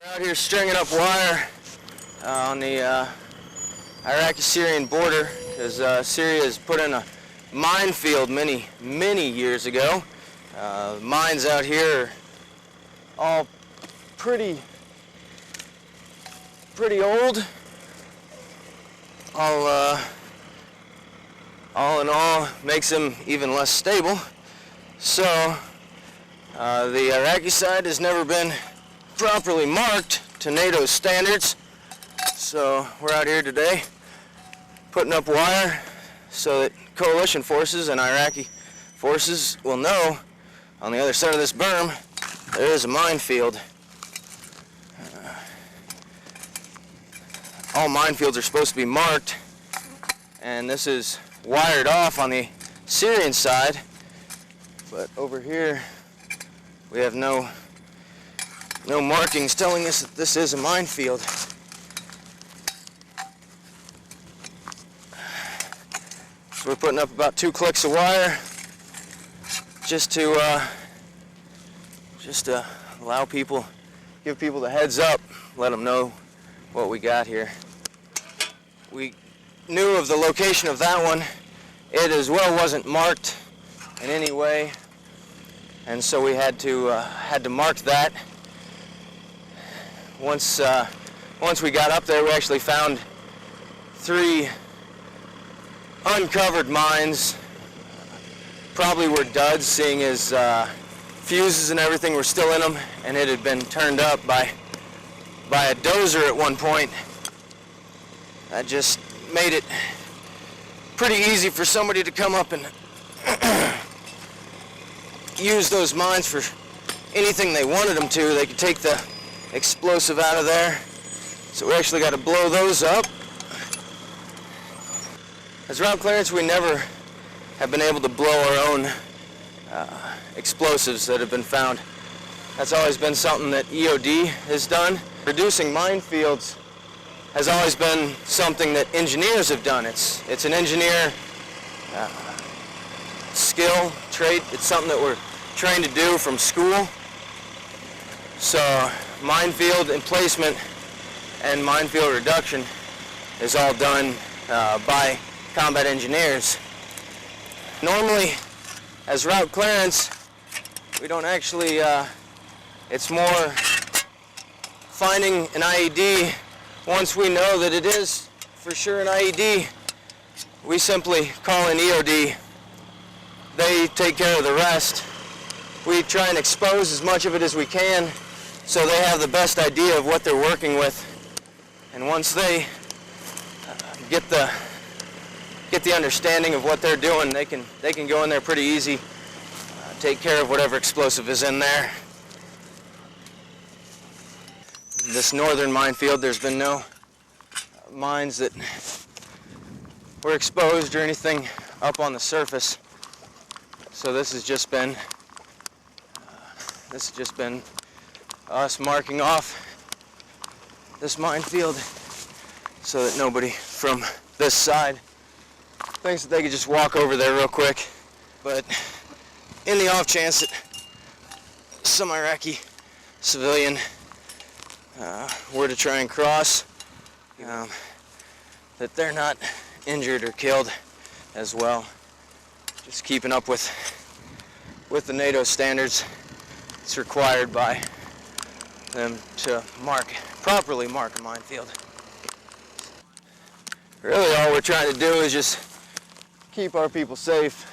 We're out here stringing up wire on the Iraqi-Syrian border because Syria has put in a minefield many years ago. Mines out here are all pretty old. All in all, makes them even less stable. So the Iraqi side has never been properly marked to NATO standards. So we're out here today putting up wire so that coalition forces and Iraqi forces will know on the other side of this berm there is a minefield. All minefields are supposed to be marked, and this is wired off on the Syrian side, but over here we have no markings telling us that this is a minefield. So we're putting up about 2 clicks of wire just to allow people, give people the heads up, let them know what we got here. We knew of the location of that one. It as well wasn't marked in any way, and so we had to mark that. Once we got up there, we actually found 3 uncovered mines. Probably were duds, seeing as fuses and everything were still in them, and it had been turned up by a dozer at one point. That just made it pretty easy for somebody to come up and use those mines for anything they wanted them to. They could take the explosive out of there. So we actually got to blow those up. As route clearance, we never have been able to blow our own explosives that have been found. That's always been something that EOD has done. Reducing minefields has always been something that engineers have done. It's an engineer skill, trait. It's something that we're trained to do from school. So minefield emplacement and minefield reduction is all done by combat engineers. Normally, as route clearance, we don't actually, it's more finding an IED. Once we know that it is for sure an IED, we simply call in EOD. They take care of the rest. We try and expose as much of it as we can so they have the best idea of what they're working with. And once they get the understanding of what they're doing, they can go in there pretty easy, take care of whatever explosive is in there. This northern minefield, there's been no mines that were exposed or anything up on the surface. So this has just been us marking off this minefield so that nobody from this side thinks that they could just walk over there real quick. But in the off chance that some Iraqi civilian were to try and cross, that they're not injured or killed as well. Just keeping up with the NATO standards. It's required by them to properly mark a minefield. Really all we're trying to do is just keep our people safe.